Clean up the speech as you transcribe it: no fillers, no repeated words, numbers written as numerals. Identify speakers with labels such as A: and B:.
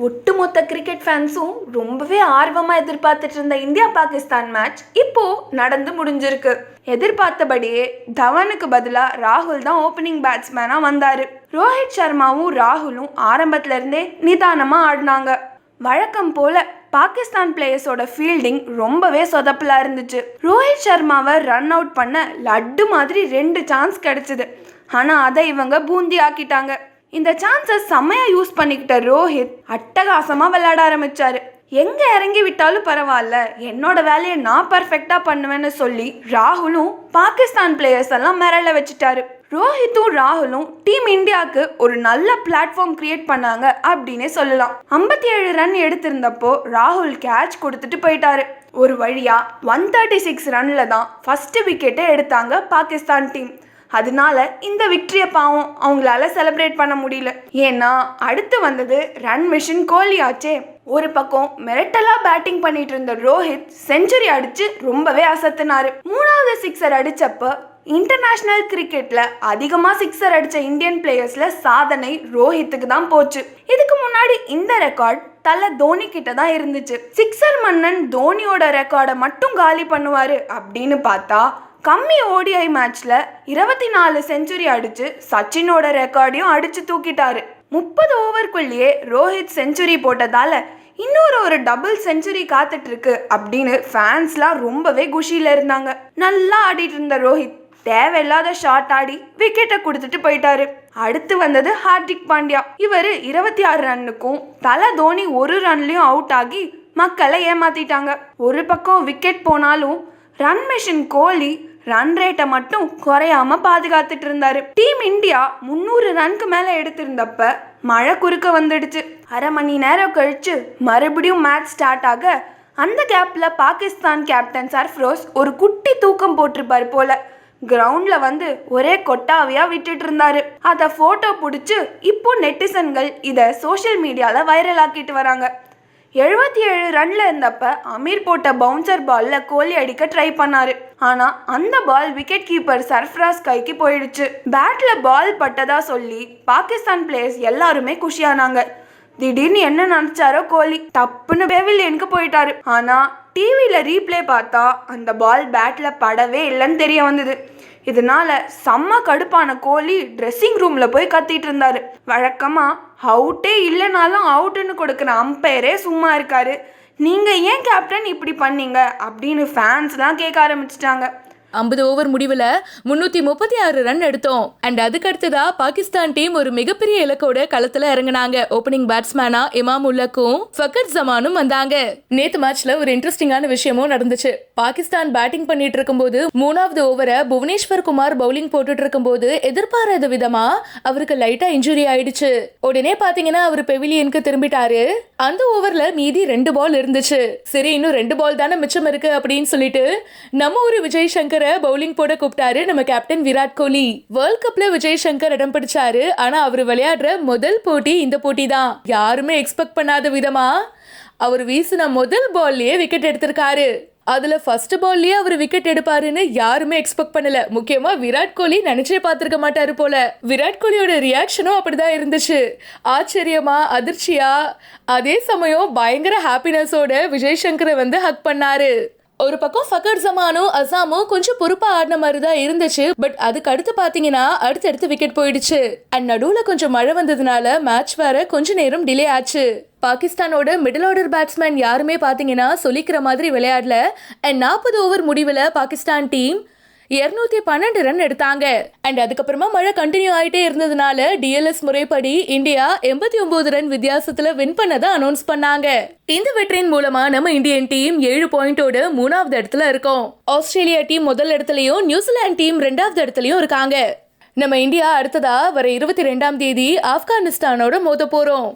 A: ஒட்டுமொத்த கிரிக்கெட் ஃபேன்ஸும் ரொம்பவே ஆர்வமாக எதிர்பார்த்துட்டு இருந்த இந்தியா பாகிஸ்தான் மேட்ச் இப்போ நடந்து முடிஞ்சிருக்கு. எதிர்பார்த்தபடியே தவனுக்கு பதிலாக ராகுல் தான் ஓப்பனிங் பேட்ஸ்மேனாக வந்தார். ரோஹித் சர்மாவும் ராகுலும் ஆரம்பத்துல இருந்தே நிதானமாக ஆடினாங்க. வழக்கம் போல பாகிஸ்தான் பிளேயர்ஸோட ஃபீல்டிங் ரொம்பவே சொதப்பலா இருந்துச்சு. ரோஹித் சர்மாவை ரன் அவுட் பண்ண லட்டு மாதிரி 2 சான்ஸ் கிடைச்சிது. ஆனால் அதை இவங்க பூந்தி ஆக்கிட்டாங்க. இந்த சான்ஸை செம்மையா யூஸ் பண்ணிக்கிட்ட ரோஹித் அட்டகாசமாக விளையாட ஆரம்பிச்சாரு. எங்கே இறங்கி விட்டாலும் பரவாயில்ல, என்னோட வேலையை நான் பர்ஃபெக்டாக பண்ணுவேன்னு சொல்லி ராகுலும் பாகிஸ்தான் பிளேயர்ஸ் எல்லாம் மிரள வச்சுட்டாரு. ரோஹித்தும் ராகுலும் டீம் இந்தியாவுக்கு ஒரு நல்ல பிளாட்ஃபார்ம் கிரியேட் பண்ணாங்க அப்படின்னே சொல்லலாம். 57 ரன் எடுத்திருந்தப்போ ராகுல் கேட்ச் கொடுத்துட்டு போயிட்டாரு. ஒரு வழியா 136 ரன்ல தான் ஃபர்ஸ்ட் விக்கெட்டை எடுத்தாங்க பாகிஸ்தான் டீம். அதனால இந்த விக்டரியை பாவம் அவங்களால செலிப்ரேட் பண்ண முடியல. ஏன்னா அடுத்து வந்தது ரன் மிஷின் கோலி ஆச்சே. ஒரு பக்கம் மிரட்டலா பேட்டிங் பண்ணிட்டு இருந்த ரோஹித் செஞ்சுரி அடிச்சு ரொம்பவே அசத்தினாரு. 3வது சிக்ஸர் அடிச்சப்ப இன்டர்நேஷனல் கிரிக்கெட்ல அதிகமா சிக்ஸர் அடிச்ச இந்தியன் பிளேயர்ஸ்ல சாதனை ரோஹித்துக்கு தான் போச்சு. இதுக்கு முன்னாடி இந்த ரெக்கார்ட் தல தோனி கிட்ட தான் இருந்துச்சு. சிக்ஸர் மன்னன் தோனியோட ரெக்கார்டை மட்டும் காலி பண்ணுவாரு அப்படின்னு பார்த்தா கம்மி ஓடிஐ மேட்ச்ல 24 செஞ்சுரி அடிச்சு சச்சினோட ரெக்கார்டையும் அடிச்சு தூக்கிட்டாரு. 30 ஓவருக்குள்ளேயே ரோஹித் செஞ்சுரி போட்டதால இன்னொரு டபுள் செஞ்சுரி காத்துட்டு இருக்கு அப்படின்னு ஃபேன்ஸ்லாம் ரொம்பவே குஷியில இருந்தாங்க. நல்லா ஆடிட்டு இருந்த ரோஹித் தேவையில்லாத ஷாட் ஆடி விக்கெட்டை கொடுத்துட்டு போயிட்டாரு. அடுத்து வந்தது ஹார்திக் பாண்டியா. இவர் 26 ரன்னுக்கும் தல தோனி 1 ரன்லயும் அவுட் ஆகி மக்களை ஏமாத்திட்டாங்க. ஒரு பக்கம் விக்கெட் போனாலும் ரன் மிஷின் கோலி ரன் ரேட்டை மட்டும் குறையாம பாதுகாத்துட்டு இருந்தாரு. டீம் இந்தியா 300 ரன்க்கு மேல எடுத்திருந்தப்ப மழை குறுக்க வந்துடுச்சு. அரை மணி நேரம் கழிச்சு மறுபடியும் மேட்ச் ஸ்டார்ட் ஆக அந்த கேப்ல பாகிஸ்தான் கேப்டன் சர்ஃப்ரோஸ் ஒரு குட்டி தூக்கம் போட்டிருப்பாரு போல. கிரவுண்ட்ல வந்து ஒரே கொட்டாவியா விட்டுட்டு இருந்தாரு. அதை போட்டோ பிடிச்சு இப்போ நெட்டிசன்கள் இதை சோஷியல் மீடியால வைரல் ஆக்கிட்டு வராங்க. 77 ரன்ல இருந்தப்ப அமீர் போட்ட பவுன்சர் பால்ல கோலி அடிக்க ட்ரை பண்ணாரு. ஆனா அந்த பால் விக்கெட் கீப்பர் சர்ஃப்ராஸ் கைக்கு போயிடுச்சு. பேட்ல பால் பட்டதா சொல்லி பாகிஸ்தான் பிளேயர்ஸ் எல்லாருமே குஷியானாங்க. திடீர்னு என்ன நினைச்சாரோ கோலி டப்புன்னு பெவிலியனுக்கு போயிட்டாரு. ஆனா டிவியில ரீப்ளே பார்த்தா அந்த பால் பேட்ல படவே இல்லைன்னு தெரிய வந்தது. இதனால செம்ம கடுப்பான கோலி ட்ரெஸ்ஸிங் ரூம்ல போய் கத்திட்டு இருந்தாரு. வழக்கமா அவுட்டே இல்லைனாலும் அவுட்டுன்னு கொடுக்குற அம்பையரே சும்மா இருக்காரு, நீங்க ஏன் கேப்டன் இப்படி பண்ணீங்க அப்படின்னு ஃபேன்ஸ்லாம் கேட்க ஆரம்பிச்சிட்டாங்க.
B: 50 ஓவர் முடிவில் 336 ரன் எடுத்தோம். அண்ட் அதுக்கு அடுத்ததா பாகிஸ்தான் டீம் ஒரு மிகப்பெரிய இலக்கோட களத்துல இறங்கினாங்க. ஓப்பனிங் பேட்ஸ்மேனா இமாம் உல்லக்கும் ஃபக்கர் ஜமானும் வந்தாங்க. நேத்து மேட்ச்ல ஒரு இன்ட்ரெஸ்டிங்கான விஷயமும் நடந்துச்சு. பாகிஸ்தான் பேட்டிங் பண்ணிட்டு இருக்கும்போது 3வது ஓவரை புவனேஸ்வர் குமார் பவுலிங் போட்டுட்டு இருக்கும்போது எதிர்பாராத விதமா அவருக்கு லைட்டா இன்ஜுரி ஆயிடுச்சு. உடனே பாத்தீங்கன்னா அவர் பெவிலியனுக்கு திரும்பிட்டாரு. அந்த ஓவர்ல மீதி 2 பால் இருந்துச்சு. சரி, இன்னும் 2 பால் தானே மிச்சம் இருக்கு அப்படின்னு சொல்லிட்டு நம்ம ஒரு விஜய் சங்கர் பவுலிங் போட கூப்பிட்டாரு நம்ம கேப்டன் விராட் கோலி. வேர்ல்ட் கப்ல விஜய் சங்கர் இடம் பிடிச்சாரு. ஆனா அவர் விளையாடுற முதல் போட்டி இந்த போட்டி தான். யாருமே எக்ஸ்பெக்ட் பண்ணாத விதமா அவர் வீசின முதல் பால்லயே விக்கெட் எடுத்திருக்காரு. அதுல ஃபர்ஸ்ட் பால்லயே அவர் விக்கெட் எடுப்பாருன்னு யாருமே எக்ஸ்பெக்ட் பண்ணல. முக்கியமா விராட் கோலி நினைச்சே பார்த்திருக்க மாட்டாரு போல. விராட் கோலியோட ரியாக்ஷனும் அப்படிதான் இருந்துச்சு. ஆச்சரியமா, அதிர்ச்சியா, அதே சமயம் பயங்கர ஹாப்பினஸோட விஜய் சங்கரை வந்து ஹக் பண்ணாரு. ஒரு பக்கம் ஃபக்கர் ஜமானும் அசாமும் கொஞ்சம் பொறுப்பா ஆடின மாதிரி தான் இருந்துச்சு. பட் அதுக்கு அடுத்து பாத்தீங்கன்னா அடுத்தடுத்து விக்கெட் போயிடுச்சு. அண்ட் நடுவுல கொஞ்சம் மழை வந்ததுனால மேட்ச் வேற கொஞ்ச நேரம் டிலே ஆச்சு. பாகிஸ்தானோட மிடில் ஆர்டர் பேட்ஸ்மேன் யாருமே பாத்தீங்கன்னா சொல்லிக்கிற மாதிரி விளையாடல. அண்ட் 40 ஓவர் முடிவில் பாகிஸ்தான் டீம் 212 ரன் எடுத்தாங்க. அண்ட் அதுக்கப்புறமா மழை கண்டினியூ ஆயிட்டே இருந்ததுனால டிஎல்எஸ் முறைப்படி இந்தியா 89 ரன் வித்தியாசத்துல வின் பண்ணதை அனௌன்ஸ் பண்ணாங்க. இந்த வெற்றியின் மூலமா நம்ம இந்தியன் டீம் 7 பாயிண்டோட 3வது இடத்துல இருக்கோம். ஆஸ்திரேலியா டீம் முதல் இடத்துலயும் நியூசிலாந்து டீம் 2வது இடத்துலயும் இருக்காங்க. நம்ம இந்தியா அடுத்ததா வர 22ஆம் தேதி ஆப்கானிஸ்தானோட மோத போறோம்.